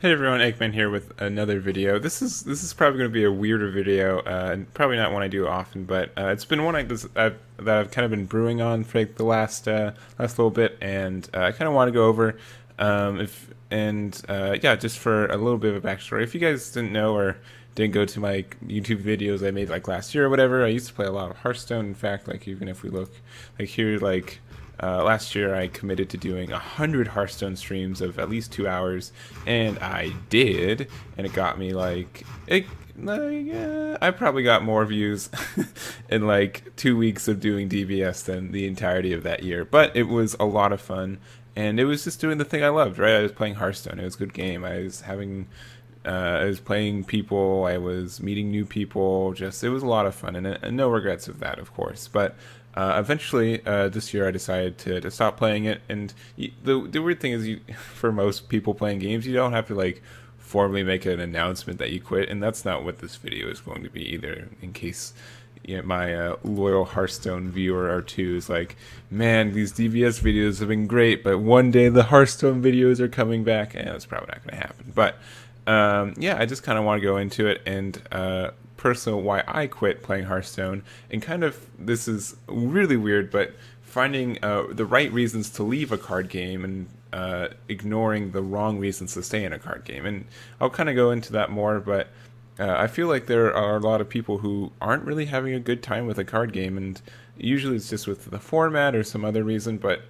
Hey everyone, Egman here with another video. This is probably going to be a weirder video, and probably not one I do often, but it's been one that I've kind of been brewing on for like the last little bit, and I kind of want to go over yeah, just for a little bit of a backstory. If you guys didn't know or didn't go to my YouTube videos I made like last year or whatever, I used to play a lot of Hearthstone. In fact, like even if we look like here, like last year I committed to doing 100 Hearthstone streams of at least 2 hours, and I did, and it got me I probably got more views in like 2 weeks of doing DBS than the entirety of that year. But it was a lot of fun, and it was just doing the thing I loved, right? I was playing Hearthstone. It was a good game. I was playing people. I was meeting new people. It was a lot of fun, and no regrets of that, of course. But eventually, this year I decided to stop playing it. And the weird thing is, for most people playing games, you don't have to like formally make an announcement that you quit, and that's not what this video is going to be either. In case my loyal Hearthstone viewer or two is like, man, these DBS videos have been great, but one day the Hearthstone videos are coming back, and that's probably not going to happen. But yeah, I just kind of want to go into it and personal why I quit playing Hearthstone, and kind of, this is really weird, but finding the right reasons to leave a card game and ignoring the wrong reasons to stay in a card game. And I'll kind of go into that more, but I feel like there are a lot of people who aren't really having a good time with a card game, and usually it's just with the format or some other reason, but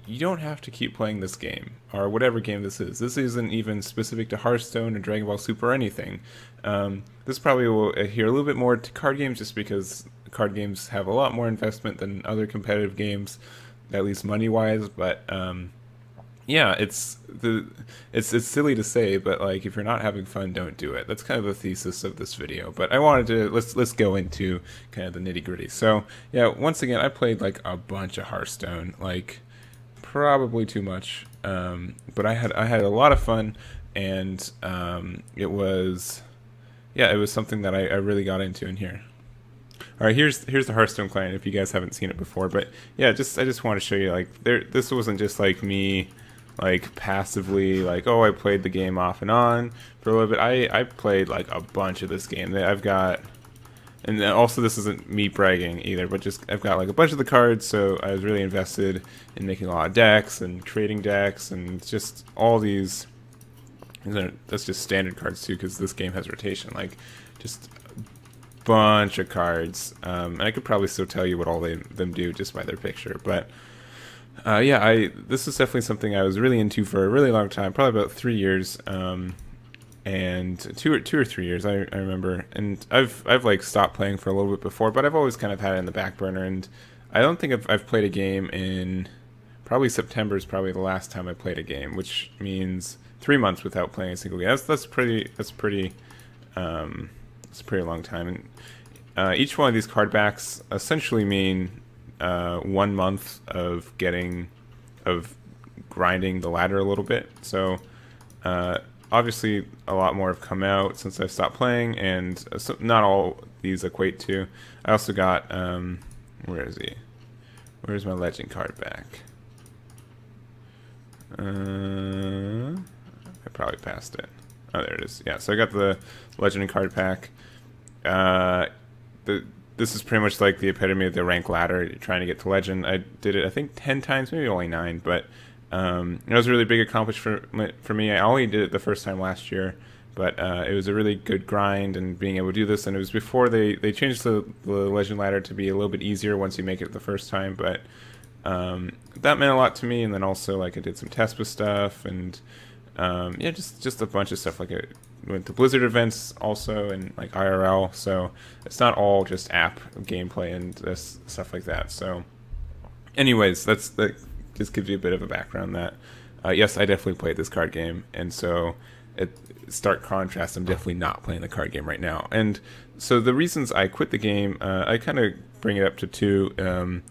you don't have to keep playing this game, or whatever game this is. This isn't even specific to Hearthstone or Dragon Ball Super or anything. This probably will adhere a little bit more to card games, just because card games have a lot more investment than other competitive games, at least money-wise. But yeah, it's silly to say, but like, if you're not having fun, don't do it. That's kind of the thesis of this video. But I wanted to let's go into kind of the nitty-gritty. So yeah, once again, I played like a bunch of Hearthstone, like probably too much, but I had a lot of fun, and it was something that I really got into in here. All right, here's the Hearthstone client if you guys haven't seen it before. But yeah, I just want to show you, like, this wasn't just like me like passively, like, oh, I played the game off and on for a little bit. I played like a bunch of this game that I've got, and also this isn't me bragging either, but just I've got like a bunch of the cards, so I was really invested in making a lot of decks and creating decks, and just all these. That's just standard cards too, because this game has rotation. Like, just a bunch of cards, and I could probably still tell you what all them do just by their picture, but. Yeah, this is definitely something I was really into for a really long time, probably about 3 years, and two or 3 years, I remember. And I've like stopped playing for a little bit before, but I've always kind of had it in the back burner. And I don't think I've played a game in probably September is probably the last time I played a game, which means 3 months without playing a single game. That's pretty long time. And each one of these card backs essentially mean 1 month of grinding the ladder a little bit. So obviously a lot more have come out since I've stopped playing, and not all these equate to. I also got where is he? Where's my legend card back? I probably passed it. Oh, there it is. Yeah, so I got the legend card pack. This is pretty much like the epitome of the rank ladder, trying to get to legend. I did it, I think, 10 times, maybe only 9, but it was a really big accomplishment for me. I only did it the first time last year, but it was a really good grind, and being able to do this, and it was before they changed the legend ladder to be a little bit easier once you make it the first time, but that meant a lot to me. And then also, like, I did some Tespa stuff, and yeah, just a bunch of stuff. Like, it went to Blizzard events also, and like IRL, so it's not all just app gameplay and this stuff like that. So anyways, that just gives you a bit of a background that yes, I definitely played this card game, and so stark contrast, I'm definitely not playing the card game right now. And so the reasons I quit the game, I kind of bring it up to 2,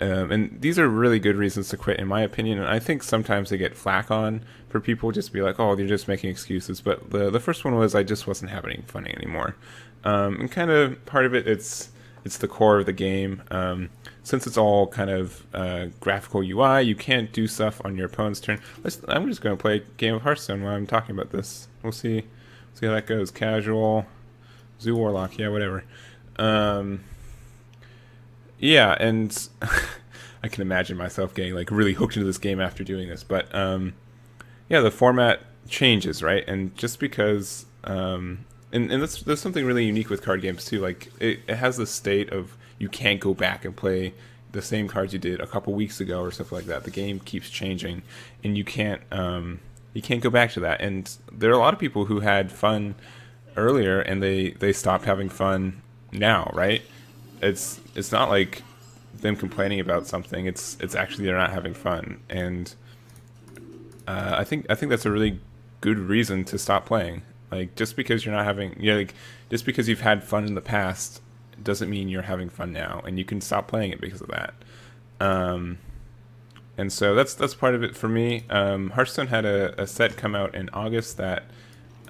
and these are really good reasons to quit, in my opinion. And I think sometimes they get flack on for people just be like, oh, they're just making excuses. But the first one was I just wasn't having fun anymore. And kind of part of it's it's the core of the game. Since it's all kind of graphical UI, you can't do stuff on your opponent's turn. I'm just going to play a game of Hearthstone while I'm talking about this. We'll see how that goes. Casual, Zoo Warlock, yeah, whatever. Yeah, and I can imagine myself getting like really hooked into this game after doing this. But yeah, the format changes, right? And just because and there's something really unique with card games too. Like it has the state of you can't go back and play the same cards you did a couple weeks ago or stuff like that. The game keeps changing, and you can't go back to that. And there are a lot of people who had fun earlier, and they stopped having fun now, right? It's not like them complaining about something. It's actually they're not having fun, and I think that's a really good reason to stop playing. Like just because you're not having, like just because you've had fun in the past doesn't mean you're having fun now, and you can stop playing it because of that. And so that's part of it for me. Hearthstone had a set come out in August that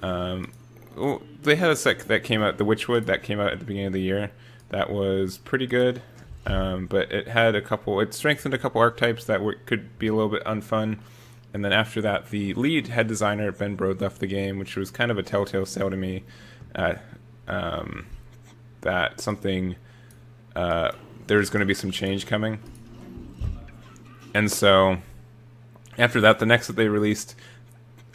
they had a set that came out, the Witchwood, that came out at the beginning of the year. That was pretty good, but it strengthened a couple archetypes that could be a little bit unfun. And then after that, the lead head designer, Ben Brode, left the game, which was kind of a telltale sale to me that something, there's going to be some change coming. And so after that, the next that they released,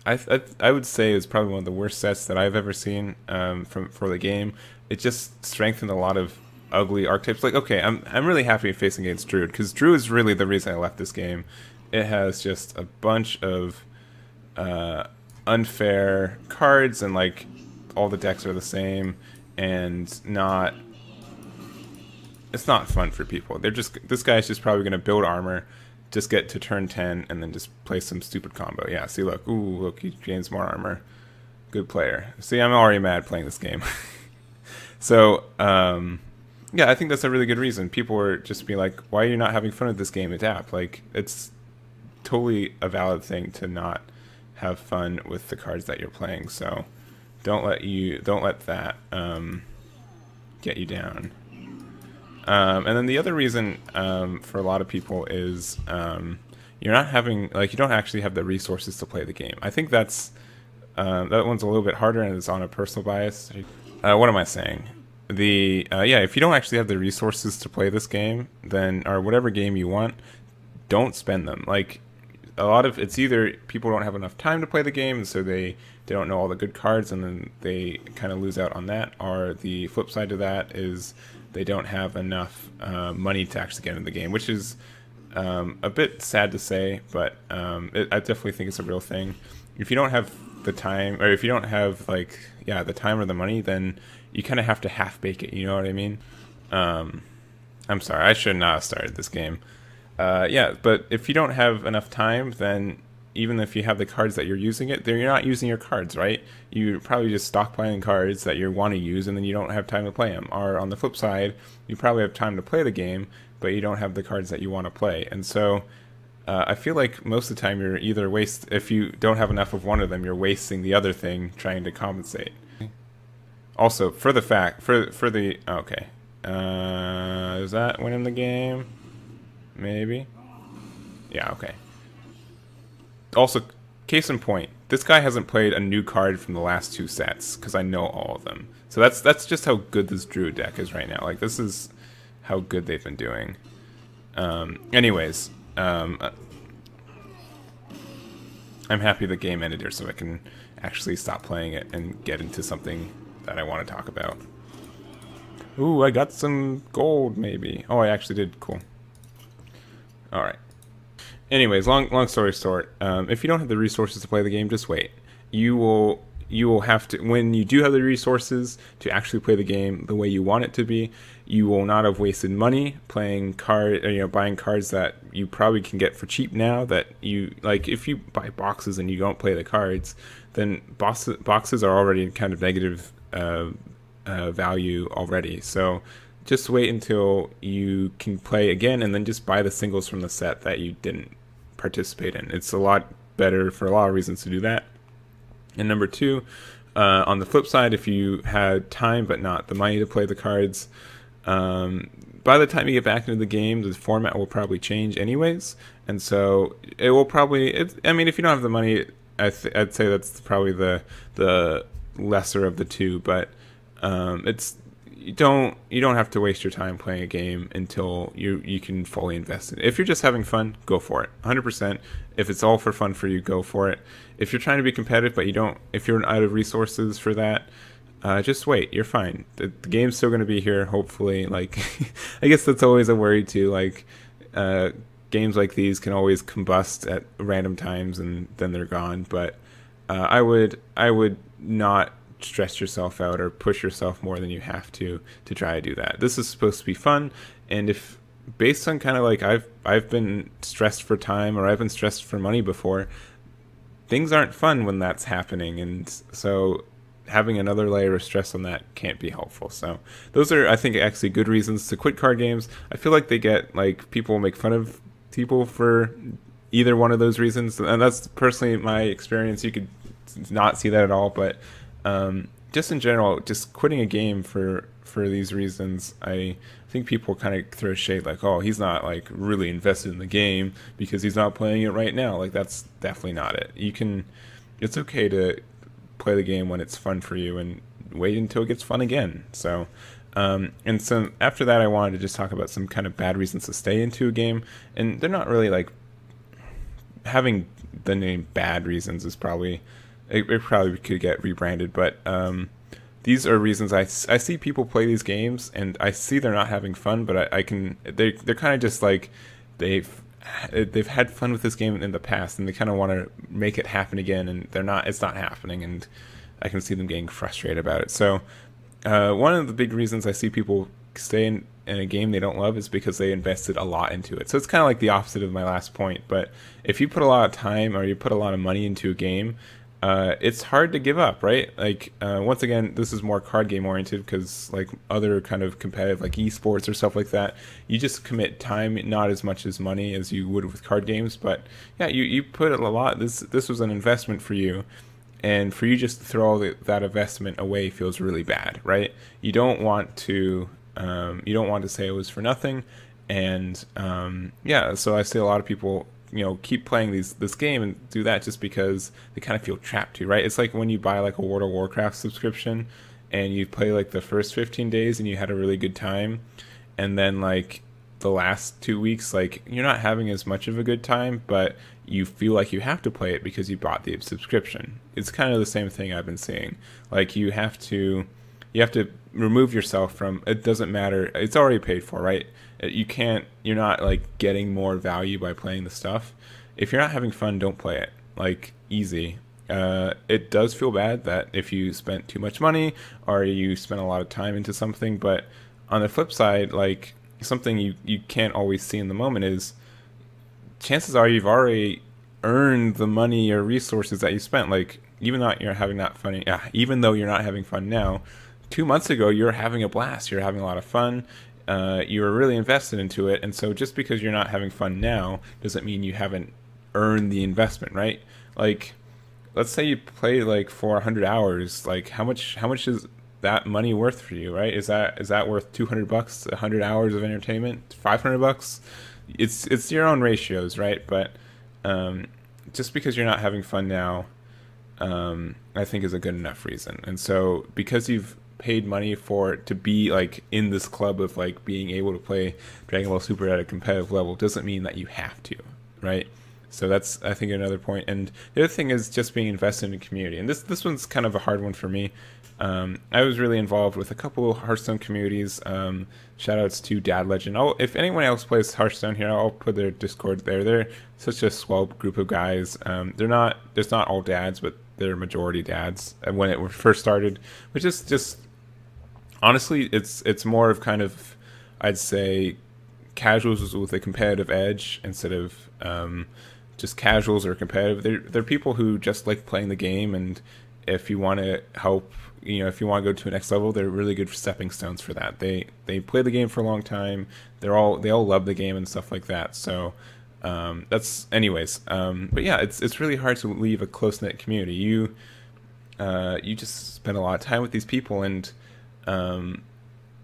I would say is probably one of the worst sets that I've ever seen for the game. It just strengthened a lot of ugly archetypes. Like, okay, I'm really happy facing against Druid, because Druid is really the reason I left this game. It has just a bunch of unfair cards, and like all the decks are the same, and it's not fun for people. This guy's just probably going to build armor, just get to turn 10, and then just play some stupid combo. Yeah, see, look, he gains more armor. Good player. See, I'm already mad playing this game. So, yeah, I think that's a really good reason. People are just being like, why are you not having fun with this game? Adapt. Like, it's totally a valid thing to not have fun with the cards that you're playing. So, don't let that get you down. And then the other reason for a lot of people is you don't actually have the resources to play the game. I think that one's a little bit harder, and it's on a personal bias. What am I saying? Yeah, if you don't actually have the resources to play this game, then, or whatever game you want, don't spend them. Like, a lot of it's either people don't have enough time to play the game, and so they don't know all the good cards, and then they kind of lose out on that. Or the flip side to that is they don't have enough money to actually get into the game, which is a bit sad to say, but I definitely think it's a real thing. If you don't have the time, or if you don't have the time or the money, then you kind of have to half bake it. You know what I mean? I'm sorry, I should not have started this game. Yeah, but if you don't have enough time, then even if you have the cards that you're using you're not using your cards, right? You're probably just stockpiling cards that you want to use, and then you don't have time to play them. Or on the flip side, you probably have time to play the game, but you don't have the cards that you want to play. And so I feel like most of the time you're either if you don't have enough of one of them, you're wasting the other thing trying to compensate. Also, for the okay. Is that winning the game? Maybe. Yeah, okay. Also, case in point, this guy hasn't played a new card from the last two sets, because I know all of them. So that's just how good this Druid deck is right now. Like, this is how good they've been doing. Anyways, I'm happy the game ended here, so I can actually stop playing it and get into something that I want to talk about. Ooh, I got some gold, maybe. Oh, I actually did. Cool. Alright. Anyways, long story short, if you don't have the resources to play the game, just wait. You will have to, when you do have the resources to actually play the game the way you want it to be, you will not have wasted money playing buying cards that you probably can get for cheap now. That if you buy boxes and you don't play the cards, then boxes are already kind of negative value already. So just wait until you can play again, and then just buy the singles from the set that you didn't participate in. It's a lot better for a lot of reasons to do that. And number two, on the flip side, if you had time but not the money to play the cards, By the time you get back into the game, the format will probably change anyways, and so it will probably. I mean, if you don't have the money, I'd say that's probably the lesser of the two. But it's you don't have to waste your time playing a game until you can fully invest in it. If you're just having fun, go for it, 100%. If it's all for fun for you, go for it. If you're trying to be competitive, but if you're out of resources for that, just wait. You're fine. The game's still going to be here, hopefully. Like, I guess that's always a worry too. Like, games like these can always combust at random times and then they're gone. But I would not stress yourself out or push yourself more than you have to try to do that. This is supposed to be fun, and if based on kind of like I've been stressed for time or I've been stressed for money before, things aren't fun when that's happening, and so having another layer of stress on that can't be helpful. So those are, I think, actually good reasons to quit card games. I feel like they get, like, people make fun of people for either one of those reasons, and that's personally my experience. You could not see that at all, but just in general, just quitting a game for these reasons, I think people kind of throw shade like, oh, he's not like really invested in the game because he's not playing it right now. Like, that's definitely not it. It's okay to play the game when it's fun for you and wait until it gets fun again. So and so after that, I wanted to just talk about some kind of bad reasons to stay into a game, and they're not really like, having the name bad reasons is probably, it probably could get rebranded, but these are reasons I see people play these games and I see they're not having fun, but they're kind of just like they've had fun with this game in the past and they kind of want to make it happen again, and it's not happening, and I can see them getting frustrated about it. So one of the big reasons I see people stay in a game they don't love is because they invested a lot into it. So it's kind of like the opposite of my last point, but if you put a lot of time or you put a lot of money into a game, it's hard to give up, right? Like, once again, this is more card game oriented, because like other kind of competitive, like esports or stuff like that, you just commit time, not as much as money as you would with card games. But yeah, you put a lot. This was an investment for you, and for you just to throw all that investment away feels really bad, right? You don't want to say it was for nothing, and yeah. So I see a lot of people, keep playing this game and do that just because they kind of feel trapped to, right? It's like when you buy like a World of Warcraft subscription and you play like the first 15 days and you had a really good time, and then like the last 2 weeks, like you're not having as much of a good time, but you feel like you have to play it because you bought the subscription. It's kind of the same thing I've been seeing. Like you have to remove yourself from, it doesn't matter, it's already paid for, right? You're not like getting more value by playing the stuff. If you're not having fun, don't play it. Like, easy. It does feel bad that if you spent too much money or you spent a lot of time into something, but on the flip side, like something you can't always see in the moment is, chances are you've already earned the money or resources that you spent. Like, even though you're not having fun now, 2 months ago you were having a blast, you're having a lot of fun, you were really invested into it, and so just because you're not having fun now doesn't mean you haven't earned the investment, right? Like, let's say you play like for 100 hours, like how much is that money worth for you, right? Is that worth $200, 100 hours of entertainment, $500? It's your own ratios, right? But just because you're not having fun now, I think is a good enough reason. And so because you've paid money for it to be like in this club of like being able to play Dragon Ball Super at a competitive level, doesn't mean that you have to, right? So that's, I think, another point. And the other thing is just being invested in a community. And this one's kind of a hard one for me. I was really involved with a couple of Hearthstone communities. Shout outs to Dad Legend. If anyone else plays Hearthstone here, I'll put their Discord there. They're such a swell group of guys. There's not all dads, but they're majority dads when it first started, which is just, honestly, it's more of kind of, I'd say, casuals with a competitive edge instead of just casuals or competitive. They're people who just like playing the game, and if you want to help, if you want to go to a next level, they're really good stepping stones for that. They play the game for a long time. They all love the game and stuff like that. So that's, anyways. But yeah, it's really hard to leave a close knit community. You just spend a lot of time with these people, and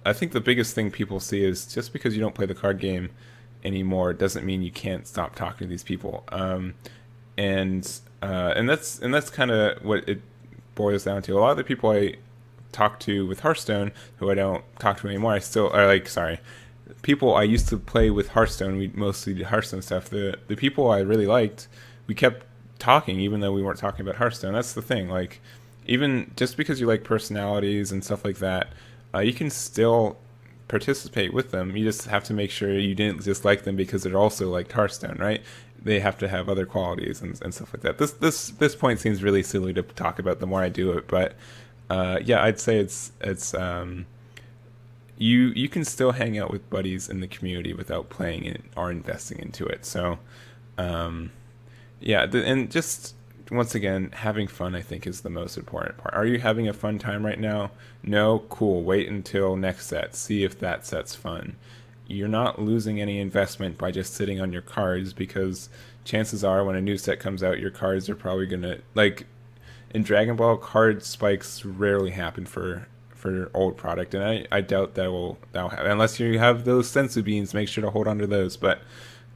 I think the biggest thing people see is just because you don't play the card game anymore doesn't mean you can't stop talking to these people. And that's kind of what it boils down to. A lot of the people I talk to with Hearthstone, who I don't talk to anymore, I still are like, sorry, people I used to play with Hearthstone. We mostly did Hearthstone stuff. The people I really liked, we kept talking even though we weren't talking about Hearthstone. That's the thing. Like, even just because you like personalities and stuff like that, you can still participate with them. You just have to make sure you didn't just like them because they're also like Hearthstone, right? They have to have other qualities and stuff like that. This point seems really silly to talk about the more I do it, but yeah, I'd say it's you can still hang out with buddies in the community without playing it or investing into it. So yeah, and just once again, having fun I think is the most important part. Are you having a fun time right now? No, cool. Wait until next set. See if that set's fun. You're not losing any investment by just sitting on your cards, because chances are when a new set comes out, your cards are probably gonna, like in Dragon Ball, card spikes rarely happen for old product, and I doubt that'll happen unless you have those sensu beans. Make sure to hold on to those. But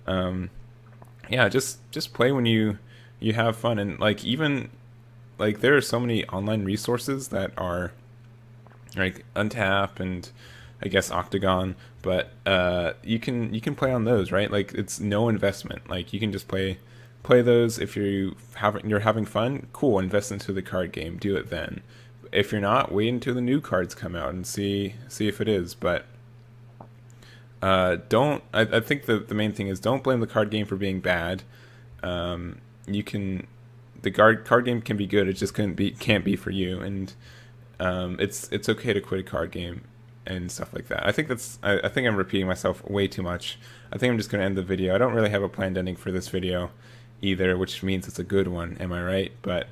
yeah, just play when you have fun. And like, even like, there are so many online resources that are like Untap and I guess Octagon, but you can play on those, right? Like, it's no investment. Like, you can just play those. If you're having fun, cool, invest into the card game, do it then. If you're not, wait until the new cards come out and see if it is. But don't, I think the main thing is, don't blame the card game for being bad. The card game can be good, it just can't be for you. And it's okay to quit a card game and stuff like that. I think I'm repeating myself way too much. I think I'm just going to end the video. I don't really have a planned ending for this video either, which means it's a good one. Am I right? But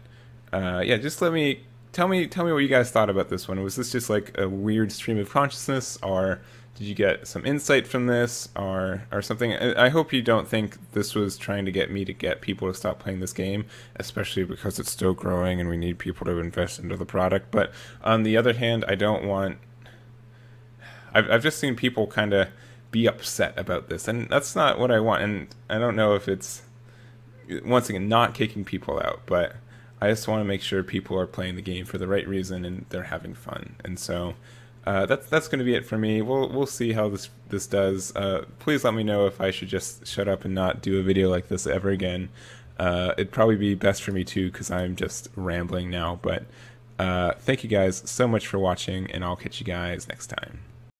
yeah, just tell me what you guys thought about this one. Was this just like a weird stream of consciousness, or did you get some insight from this, or something? I hope you don't think this was trying to get me to get people to stop playing this game, especially because it's still growing and we need people to invest into the product. But on the other hand, I don't want... I've just seen people kind of be upset about this, and that's not what I want. And I don't know if it's, once again, not kicking people out, but I just want to make sure people are playing the game for the right reason and they're having fun. And so that's going to be it for me. We'll see how this does. Please let me know if I should just shut up and not do a video like this ever again. It'd probably be best for me too, because I'm just rambling now. But thank you guys so much for watching, and I'll catch you guys next time.